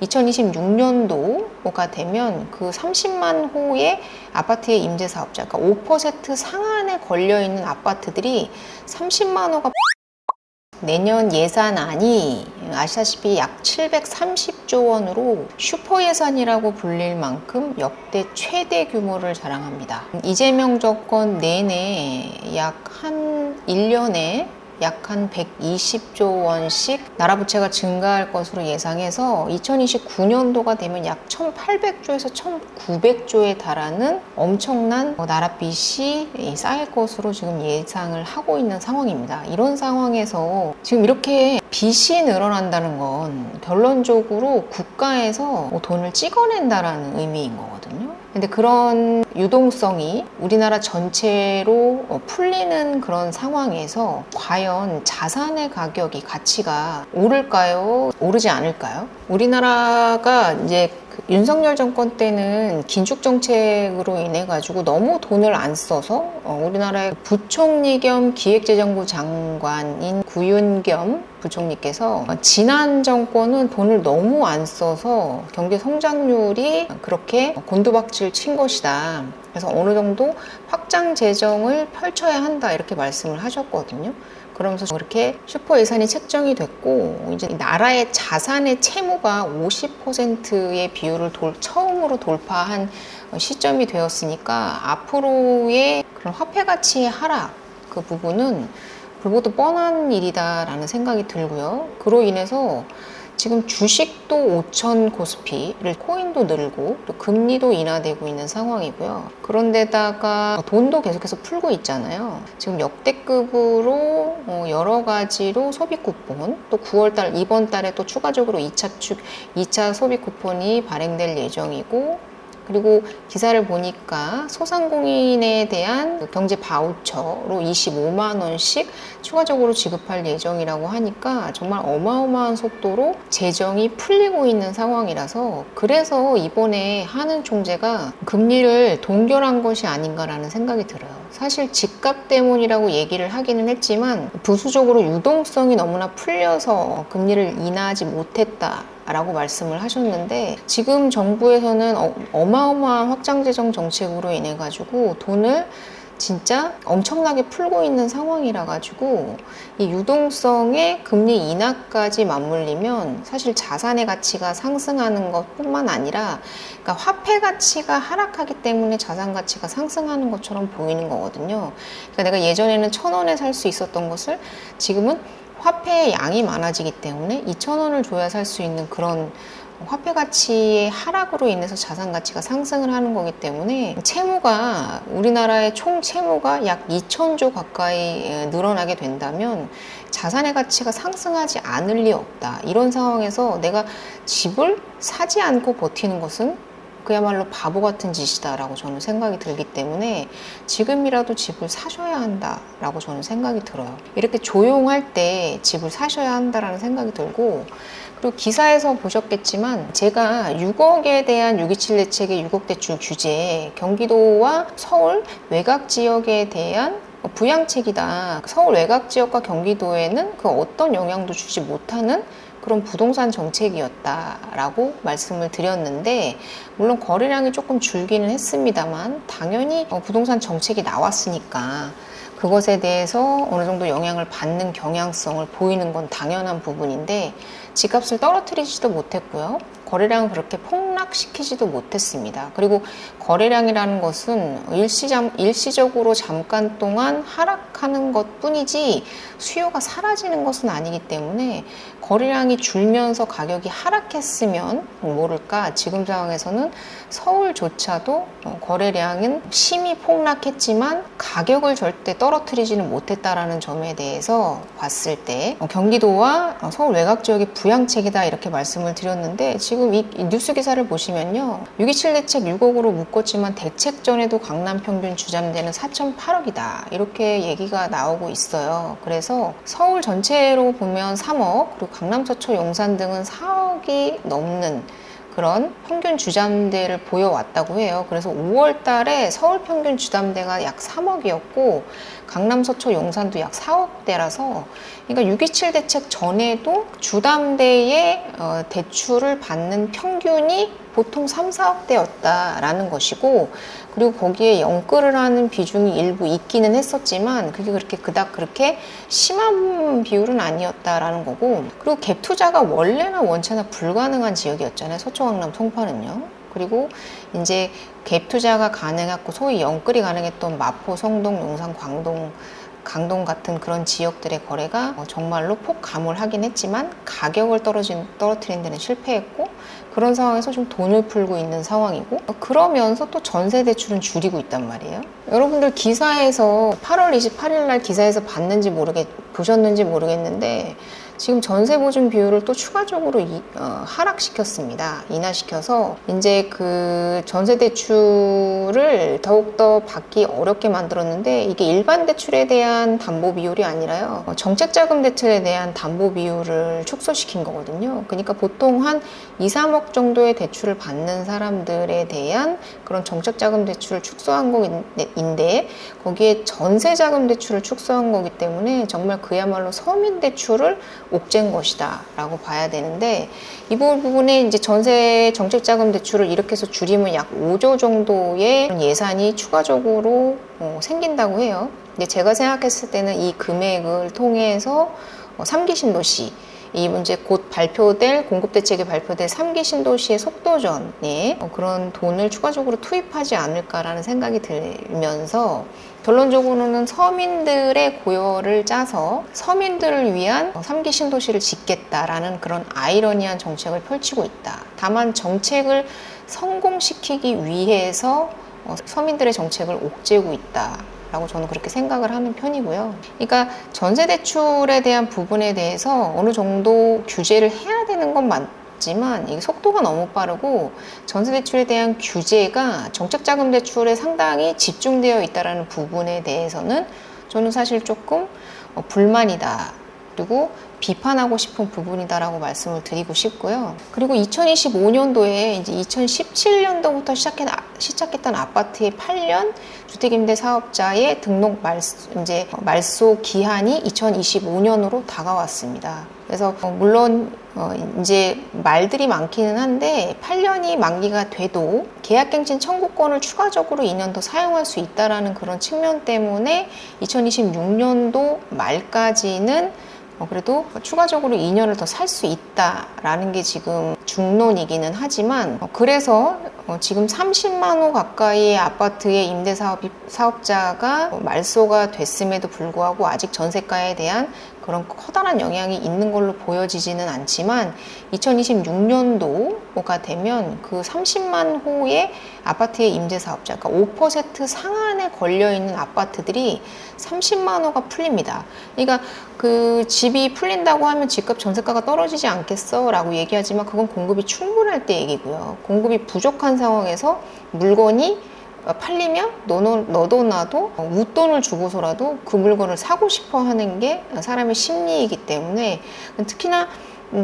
2026년도가 되면 그 30만 호의 아파트의 임대 사업자, 그러니까 5% 상한에 걸려 있는 아파트들이 30만 호가 내년 예산안이 아시다시피 약 730조 원으로 슈퍼 예산이라고 불릴 만큼 역대 최대 규모를 자랑합니다. 이재명 정권 내내 약 한 1년에 약 한 120조 원씩 나라 부채가 증가할 것으로 예상해서 2029년도가 되면 약 1800조에서 1900조에 달하는 엄청난 나라 빚이 쌓일 것으로 지금 예상을 하고 있는 상황입니다. 이런 상황에서 지금 이렇게 빚이 늘어난다는 건 결론적으로 국가에서 돈을 찍어낸다라는 의미인 거거든요. 근데 그런 유동성이 우리나라 전체로 풀리는 그런 상황에서 과연 자산의 가격이 가치가 오를까요? 오르지 않을까요? 우리나라가 이제 윤석열 정권 때는 긴축 정책으로 인해 가지고 너무 돈을 안 써서 우리나라의 부총리 겸 기획재정부 장관인 구윤겸 부총리께서 지난 정권은 돈을 너무 안 써서 경제 성장률이 그렇게 곤두박질 친 것이다. 그래서 어느 정도 확장 재정을 펼쳐야 한다 이렇게 말씀을 하셨거든요. 그러면서 그렇게 슈퍼 예산이 책정이 됐고 이제 나라의 자산의 채무가 50%의 비율을 처음으로 돌파한 시점이 되었으니까 앞으로의 그런 화폐 가치의 하락 그 부분은 불보듯 뻔한 일이다라는 생각이 들고요. 그로 인해서 지금 주식도 5천 코스피를 코인도 늘고 또 금리도 인하되고 있는 상황이고요. 그런데다가 돈도 계속해서 풀고 있잖아요. 지금 역대급으로 여러 가지로 소비 쿠폰 또 9월달 이번 달에 또 추가적으로 2차 소비 쿠폰이 발행될 예정이고 그리고 기사를 보니까 소상공인에 대한 경제 바우처로 25만 원씩 추가적으로 지급할 예정이라고 하니까 정말 어마어마한 속도로 재정이 풀리고 있는 상황이라서 그래서 이번에 한은 총재가 금리를 동결한 것이 아닌가라는 생각이 들어요. 사실 집값 때문이라고 얘기를 하기는 했지만 부수적으로 유동성이 너무나 풀려서 금리를 인하하지 못했다. 라고 말씀을 하셨는데 지금 정부에서는 어마어마한 확장재정 정책으로 인해 가지고 돈을 진짜 엄청나게 풀고 있는 상황이라 가지고 이 유동성의 금리 인하까지 맞물리면 사실 자산의 가치가 상승하는 것뿐만 아니라 그러니까 화폐 가치가 하락하기 때문에 자산 가치가 상승하는 것처럼 보이는 거거든요. 그러니까 내가 예전에는 1,000원에 살 수 있었던 것을 지금은 화폐의 양이 많아지기 때문에 2,000원을 줘야 살 수 있는 그런 화폐 가치의 하락으로 인해서 자산 가치가 상승을 하는 거기 때문에 채무가 우리나라의 총 채무가 약 2,000조 가까이 늘어나게 된다면 자산의 가치가 상승하지 않을 리 없다. 이런 상황에서 내가 집을 사지 않고 버티는 것은 그야말로 바보 같은 짓이다라고 저는 생각이 들기 때문에 지금이라도 집을 사셔야 한다라고 저는 생각이 들어요. 이렇게 조용할 때 집을 사셔야 한다라는 생각이 들고 그리고 기사에서 보셨겠지만 제가 6억에 대한 6.27 대책의 6억 대출 규제 경기도와 서울 외곽 지역에 대한 부양책이다. 서울 외곽 지역과 경기도에는 그 어떤 영향도 주지 못하는 그런 부동산 정책이었다라고 말씀을 드렸는데 물론 거래량이 조금 줄기는 했습니다만 당연히 부동산 정책이 나왔으니까 그것에 대해서 어느 정도 영향을 받는 경향성을 보이는 건 당연한 부분인데 집값을 떨어뜨리지도 못했고요. 거래량을 그렇게 폭락시키지도 못했습니다. 그리고 거래량이라는 것은 일시적으로 잠깐 동안 하락하는 것 뿐이지 수요가 사라지는 것은 아니기 때문에 거래량이 줄면서 가격이 하락했으면 모를까 지금 상황에서는 서울조차도 거래량은 심히 폭락했지만 가격을 절대 떨어뜨리지는 못했다라는 점에 대해서 봤을 때 경기도와 서울 외곽 지역의 부양책이다 이렇게 말씀을 드렸는데 지금 이 뉴스 기사를 보시면요 6.27 대책 6억으로 묶었지만 대책 전에도 강남 평균 주담대는 4.8억이다 이렇게 얘기가 나오고 있어요. 그래서 서울 전체로 보면 3억 그리고 강남 서초 용산 등은 4억이 넘는 그런 평균 주담대를 보여왔다고 해요. 그래서 5월 달에 서울 평균 주담대가 약 3억이었고 강남, 서초, 용산도 약 4억대라서 그러니까 6.27 대책 전에도 주담대의 대출을 받는 평균이 보통 3, 4억대였다라는 것이고, 그리고 거기에 연끌을 하는 비중이 일부 있기는 했었지만 그게 그렇게 그닥 그렇게 심한 비율은 아니었다라는 거고, 그리고 갭 투자가 원래나 원체나 불가능한 지역이었잖아요. 서초, 강남, 송파는요. 그리고 이제 갭 투자가 가능했고 소위 연끌이 가능했던 마포, 성동, 용산, 강동 같은 그런 지역들의 거래가 정말로 폭감을 하긴 했지만 가격을 떨어뜨리는 데는 실패했고, 그런 상황에서 좀 돈을 풀고 있는 상황이고, 그러면서 또 전세 대출은 줄이고 있단 말이에요. 여러분들 기사에서 8월 28일 날 기사에서 보셨는지 모르겠는데 지금 전세 보증 비율을 또 추가적으로 하락시켰습니다. 인하시켜서 이제 그 전세 대출을 더욱더 받기 어렵게 만들었는데, 이게 일반 대출에 대한 담보 비율이 아니라요, 정책자금 대출에 대한 담보 비율을 축소시킨 거거든요. 그러니까 보통 한 2, 3억 정도의 대출을 받는 사람들에 대한 그런 정책자금 대출을 축소한 거인데, 거기에 전세자금 대출을 축소한 거기 때문에 정말 그야말로 서민 대출을 옥죄인 것이다 라고 봐야 되는데, 이 부분에 이제 전세 정책자금 대출을 이렇게 해서 줄이면 약 5조 정도의 예산이 추가적으로 생긴다고 해요. 근데 제가 생각했을 때는 이 금액을 통해서 3기 신도시, 이 문제 곧 공급대책이 발표될 3기 신도시의 속도전에 그런 돈을 추가적으로 투입하지 않을까라는 생각이 들면서, 결론적으로는 서민들의 고열을 짜서 서민들을 위한 3기 신도시를 짓겠다라는 그런 아이러니한 정책을 펼치고 있다. 다만 정책을 성공시키기 위해서 서민들의 정책을 옥죄고 있다 라고 저는 그렇게 생각을 하는 편이고요. 그러니까 전세 대출에 대한 부분에 대해서 어느 정도 규제를 해야 되는 건 맞지만 이게 속도가 너무 빠르고, 전세 대출에 대한 규제가 정책자금 대출에 상당히 집중되어 있다는 부분에 대해서는 저는 사실 조금 불만이다, 그리고 비판하고 싶은 부분이다라고 말씀을 드리고 싶고요. 그리고 2025년도에 이제 2017년도부터 시작했던 아파트의 8년 주택임대 사업자의 등록 말소 기한이 2025년으로 다가왔습니다. 그래서 물론 이제 말들이 많기는 한데 8년이 만기가 돼도 계약갱신 청구권을 추가적으로 2년 더 사용할 수 있다라는 그런 측면 때문에 2026년도 말까지는 그래도 추가적으로 2년을 더 살 수 있다라는 게 지금 중론이기는 하지만, 그래서 지금 30만 호 가까이의 아파트의 임대사업자가 말소가 됐음에도 불구하고 아직 전세가에 대한 그런 커다란 영향이 있는 걸로 보여지지는 않지만, 2026년도가 되면 그 30만 호의 아파트의 임대사업자, 그러니까 5% 상한에 걸려있는 아파트들이 30만 호가 풀립니다. 그러니까 그 집이 풀린다고 하면 집값 전세가가 떨어지지 않겠어? 라고 얘기하지만 그건 공급이 충분할 때 얘기고요. 공급이 부족한 상황에서 물건이 팔리면 너도 나도 웃돈을 주고서라도 그 물건을 사고 싶어 하는 게 사람의 심리이기 때문에, 특히나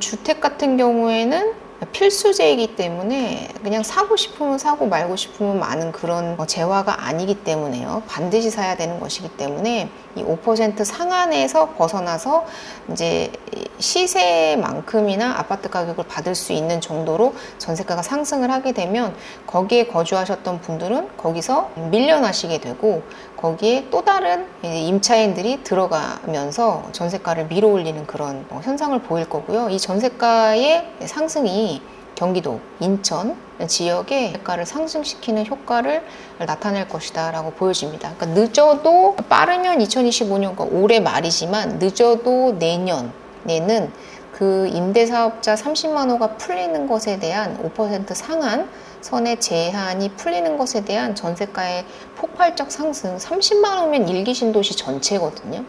주택 같은 경우에는 필수제이기 때문에 그냥 사고 싶으면 사고 말고 싶으면 마는 그런 재화가 아니기 때문에요. 반드시 사야 되는 것이기 때문에 이 5% 상한에서 벗어나서 이제 시세만큼이나 아파트 가격을 받을 수 있는 정도로 전세가가 상승을 하게 되면 거기에 거주하셨던 분들은 거기서 밀려나시게 되고, 거기에 또 다른 임차인들이 들어가면서 전세가를 밀어 올리는 그런 현상을 보일 거고요. 이 전세가의 상승이 경기도, 인천 지역의 세가를 상승시키는 효과를 나타낼 것이다 라고 보여집니다. 그러니까 늦어도, 빠르면 2025년, 그러니까 올해 말이지만 늦어도 내년에는 그 임대사업자 30만 호가 풀리는 것에 대한 5% 상한 선의 제한이 풀리는 것에 대한 전세가의 폭발적 상승, 30만 호면 1기 신도시 전체거든요.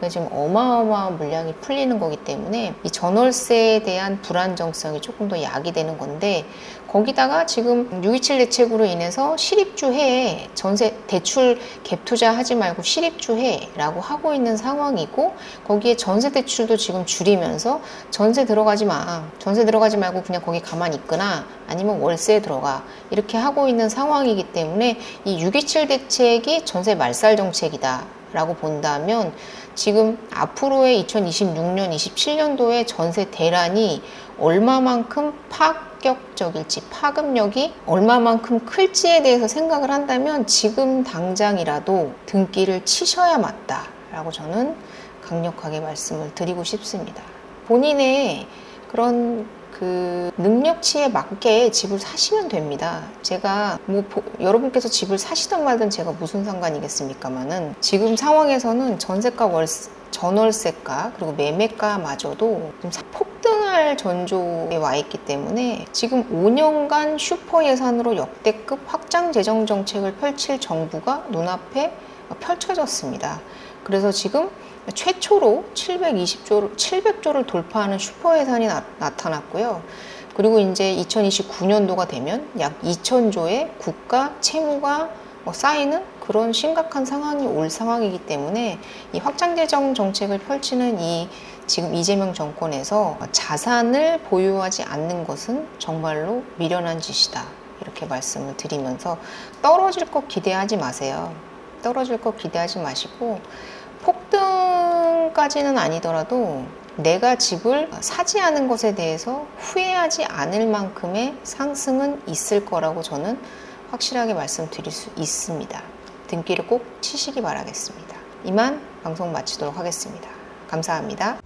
지금 어마어마한 물량이 풀리는 거기 때문에 이 전월세에 대한 불안정성이 조금 더 야기되는 건데, 거기다가 지금 627 대책으로 인해서 실입주해 전세 대출 갭 투자하지 말고 실입주해라고 하고 있는 상황이고, 거기에 전세 대출도 지금 줄이면서 전세 들어가지 말고 그냥 거기 가만히 있거나 아니면 월세에 들어가, 이렇게 하고 있는 상황이기 때문에 이 627 대책이 전세 말살 정책이다 라고 본다면, 지금 앞으로의 2026년, 27년도의 전세 대란이 얼마만큼 파격적일지, 파급력이 얼마만큼 클지에 대해서 생각을 한다면 지금 당장이라도 등기를 치셔야 맞다라고 저는 강력하게 말씀을 드리고 싶습니다. 본인의 그런 그 능력치에 맞게 집을 사시면 됩니다. 제가 여러분께서 집을 사시든 말든 제가 무슨 상관이겠습니까만은, 지금 상황에서는 전세가, 전월세가, 그리고 매매가마저도 좀 폭등할 전조에 와 있기 때문에 지금 5년간 슈퍼 예산으로 역대급 확장 재정 정책을 펼칠 정부가 눈앞에 펼쳐졌습니다. 그래서 지금 최초로 700조를 돌파하는 슈퍼 예산이 나타났고요. 그리고 이제 2029년도가 되면 약 2,000조의 국가 채무가 쌓이는 그런 심각한 상황이 올 상황이기 때문에, 이 확장재정 정책을 펼치는 지금 이재명 정권에서 자산을 보유하지 않는 것은 정말로 미련한 짓이다, 이렇게 말씀을 드리면서, 떨어질 것 기대하지 마세요. 떨어질 것 기대하지 마시고, 폭등까지는 아니더라도 내가 집을 사지 않은 것에 대해서 후회하지 않을 만큼의 상승은 있을 거라고 저는 확실하게 말씀드릴 수 있습니다. 등기를 꼭 치시기 바라겠습니다. 이만 방송 마치도록 하겠습니다. 감사합니다.